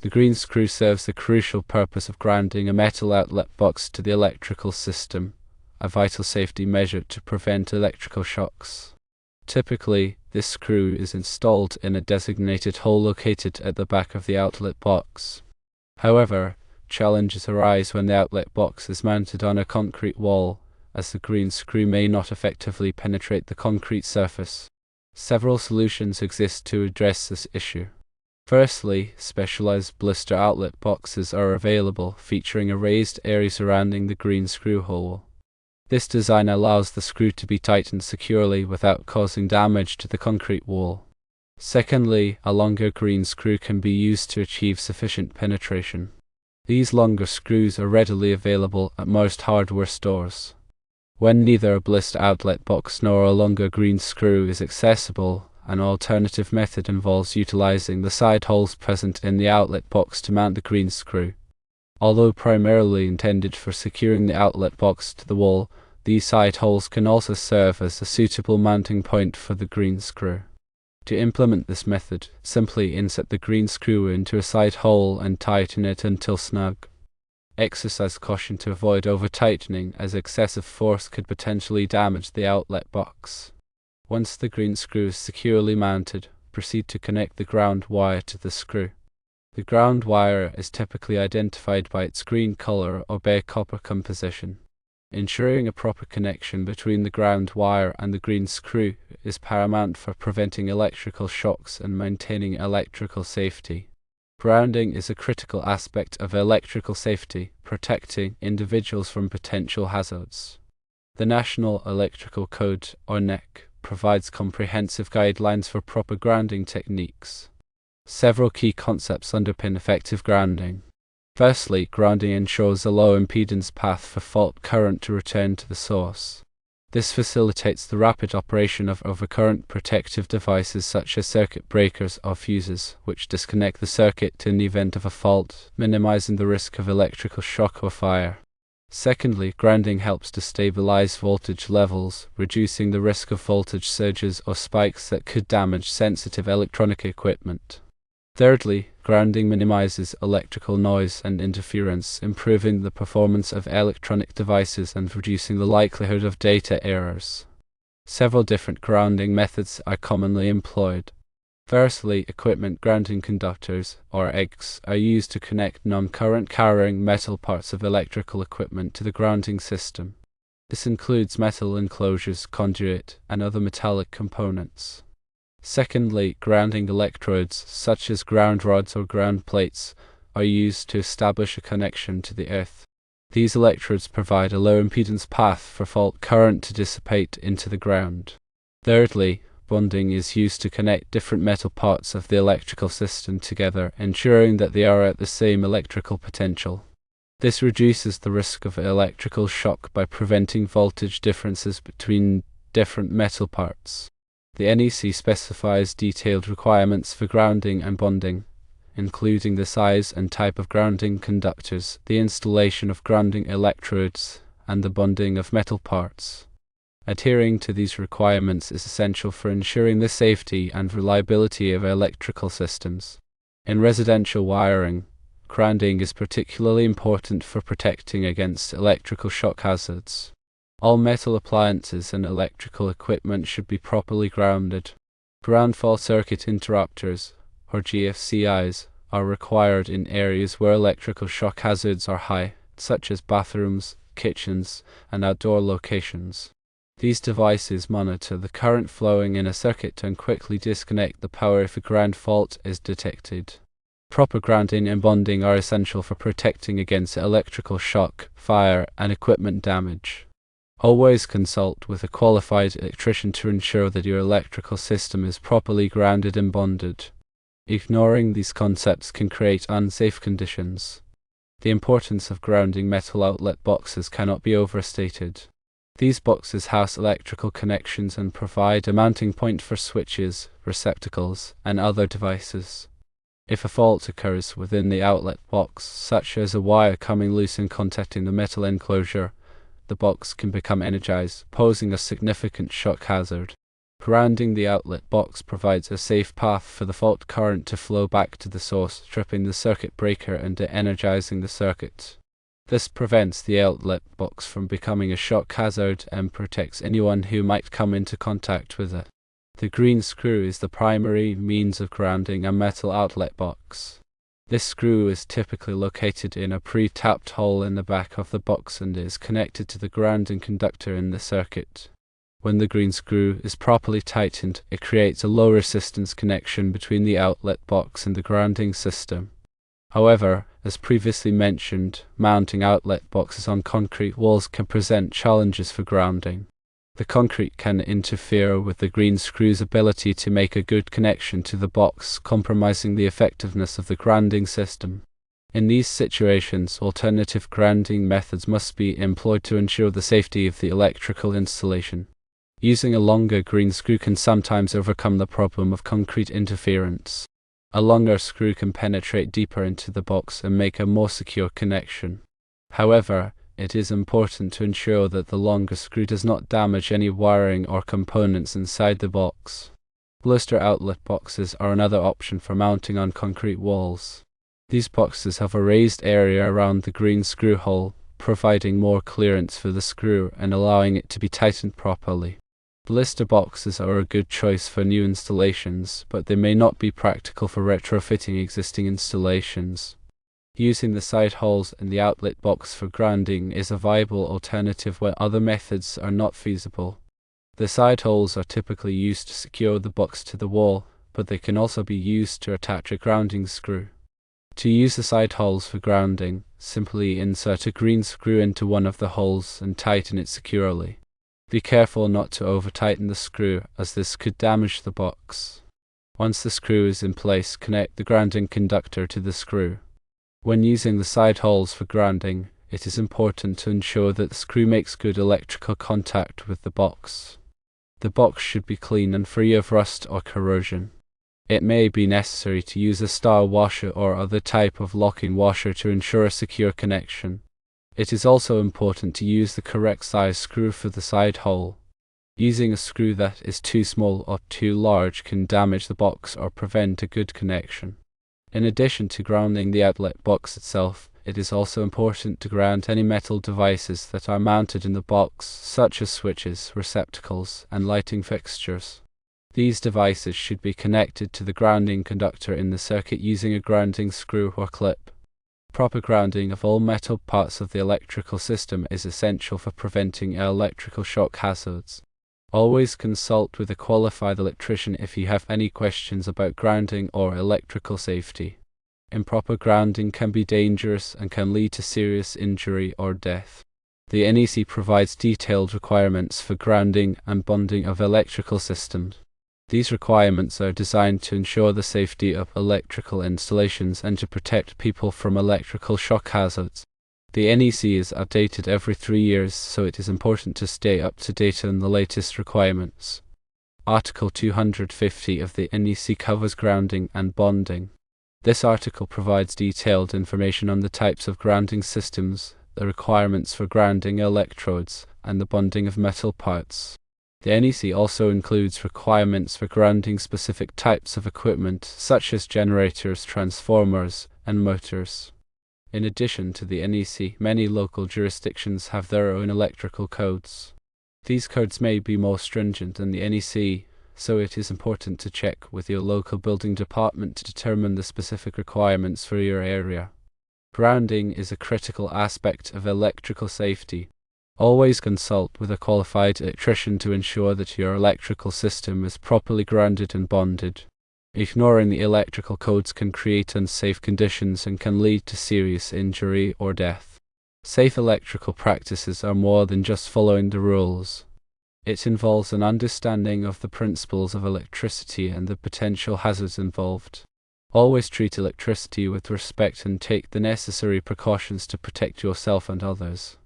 The green screw serves the crucial purpose of grounding a metal outlet box to the electrical system, a vital safety measure to prevent electrical shocks. Typically, this screw is installed in a designated hole located at the back of the outlet box. However, challenges arise when the outlet box is mounted on a concrete wall, as the green screw may not effectively penetrate the concrete surface. Several solutions exist to address this issue. Firstly, specialized blister outlet boxes are available, featuring a raised area surrounding the green screw hole. This design allows the screw to be tightened securely without causing damage to the concrete wall. Secondly, a longer green screw can be used to achieve sufficient penetration. These longer screws are readily available at most hardware stores. When neither a blister outlet box nor a longer green screw is accessible, an alternative method involves utilizing the side holes present in the outlet box to mount the green screw. Although primarily intended for securing the outlet box to the wall, these side holes can also serve as a suitable mounting point for the green screw. To implement this method, simply insert the green screw into a side hole and tighten it until snug. Exercise caution to avoid over-tightening, as excessive force could potentially damage the outlet box. Once the green screw is securely mounted, proceed to connect the ground wire to the screw. The ground wire is typically identified by its green color or bare copper composition. Ensuring a proper connection between the ground wire and the green screw is paramount for preventing electrical shocks and maintaining electrical safety. Grounding is a critical aspect of electrical safety, protecting individuals from potential hazards. The National Electrical Code, or NEC, provides comprehensive guidelines for proper grounding techniques. Several key concepts underpin effective grounding. Firstly, grounding ensures a low impedance path for fault current to return to the source. This facilitates the rapid operation of overcurrent protective devices such as circuit breakers or fuses, which disconnect the circuit in the event of a fault, minimizing the risk of electrical shock or fire. Secondly, grounding helps to stabilize voltage levels, reducing the risk of voltage surges or spikes that could damage sensitive electronic equipment. Thirdly, grounding minimizes electrical noise and interference, improving the performance of electronic devices and reducing the likelihood of data errors. Several different grounding methods are commonly employed. Firstly, equipment grounding conductors, or EGs, are used to connect non-current carrying metal parts of electrical equipment to the grounding system. This includes metal enclosures, conduit, and other metallic components. Secondly, grounding electrodes, such as ground rods or ground plates, are used to establish a connection to the earth. These electrodes provide a low impedance path for fault current to dissipate into the ground. Thirdly, bonding is used to connect different metal parts of the electrical system together, ensuring that they are at the same electrical potential. This reduces the risk of electrical shock by preventing voltage differences between different metal parts. The NEC specifies detailed requirements for grounding and bonding, including the size and type of grounding conductors, the installation of grounding electrodes, and the bonding of metal parts. Adhering to these requirements is essential for ensuring the safety and reliability of electrical systems. In residential wiring, grounding is particularly important for protecting against electrical shock hazards. All metal appliances and electrical equipment should be properly grounded. Ground fault circuit interrupters, or GFCIs, are required in areas where electrical shock hazards are high, such as bathrooms, kitchens, and outdoor locations. These devices monitor the current flowing in a circuit and quickly disconnect the power if a ground fault is detected. Proper grounding and bonding are essential for protecting against electrical shock, fire, and equipment damage. Always consult with a qualified electrician to ensure that your electrical system is properly grounded and bonded. Ignoring these concepts can create unsafe conditions. The importance of grounding metal outlet boxes cannot be overstated. These boxes house electrical connections and provide a mounting point for switches, receptacles, and other devices. If a fault occurs within the outlet box, such as a wire coming loose and contacting the metal enclosure, the box can become energized, posing a significant shock hazard. Grounding the outlet box provides a safe path for the fault current to flow back to the source, tripping the circuit breaker and de-energizing the circuit. This prevents the outlet box from becoming a shock hazard and protects anyone who might come into contact with it. The green screw is the primary means of grounding a metal outlet box. This screw is typically located in a pre-tapped hole in the back of the box and is connected to the grounding conductor in the circuit. When the green screw is properly tightened, it creates a low resistance connection between the outlet box and the grounding system. However, as previously mentioned, mounting outlet boxes on concrete walls can present challenges for grounding. The concrete can interfere with the green screw's ability to make a good connection to the box, compromising the effectiveness of the grounding system. In these situations, alternative grounding methods must be employed to ensure the safety of the electrical installation. Using a longer green screw can sometimes overcome the problem of concrete interference. A longer screw can penetrate deeper into the box and make a more secure connection. However, it is important to ensure that the longer screw does not damage any wiring or components inside the box. Blister outlet boxes are another option for mounting on concrete walls. These boxes have a raised area around the green screw hole, providing more clearance for the screw and allowing it to be tightened properly. Blister boxes are a good choice for new installations, but they may not be practical for retrofitting existing installations. Using the side holes in the outlet box for grounding is a viable alternative when other methods are not feasible. The side holes are typically used to secure the box to the wall, but they can also be used to attach a grounding screw. To use the side holes for grounding, simply insert a green screw into one of the holes and tighten it securely. Be careful not to over-tighten the screw, as this could damage the box. Once the screw is in place, connect the grounding conductor to the screw. When using the side holes for grounding, it is important to ensure that the screw makes good electrical contact with the box. The box should be clean and free of rust or corrosion. It may be necessary to use a star washer or other type of locking washer to ensure a secure connection. It is also important to use the correct size screw for the side hole. Using a screw that is too small or too large can damage the box or prevent a good connection. In addition to grounding the outlet box itself, it is also important to ground any metal devices that are mounted in the box, such as switches, receptacles, and lighting fixtures. These devices should be connected to the grounding conductor in the circuit using a grounding screw or clip. Proper grounding of all metal parts of the electrical system is essential for preventing electrical shock hazards. Always consult with a qualified electrician if you have any questions about grounding or electrical safety. Improper grounding can be dangerous and can lead to serious injury or death. The NEC provides detailed requirements for grounding and bonding of electrical systems. These requirements are designed to ensure the safety of electrical installations and to protect people from electrical shock hazards. The NEC is updated every 3 years, so it is important to stay up to date on the latest requirements. Article 250 of the NEC covers grounding and bonding. This article provides detailed information on the types of grounding systems, the requirements for grounding electrodes, and the bonding of metal parts. The NEC also includes requirements for grounding specific types of equipment, such as generators, transformers, and motors. In addition to the NEC, many local jurisdictions have their own electrical codes. These codes may be more stringent than the NEC, so it is important to check with your local building department to determine the specific requirements for your area. Grounding is a critical aspect of electrical safety. Always consult with a qualified electrician to ensure that your electrical system is properly grounded and bonded. Ignoring the electrical codes can create unsafe conditions and can lead to serious injury or death. Safe electrical practices are more than just following the rules. It involves an understanding of the principles of electricity and the potential hazards involved. Always treat electricity with respect and take the necessary precautions to protect yourself and others.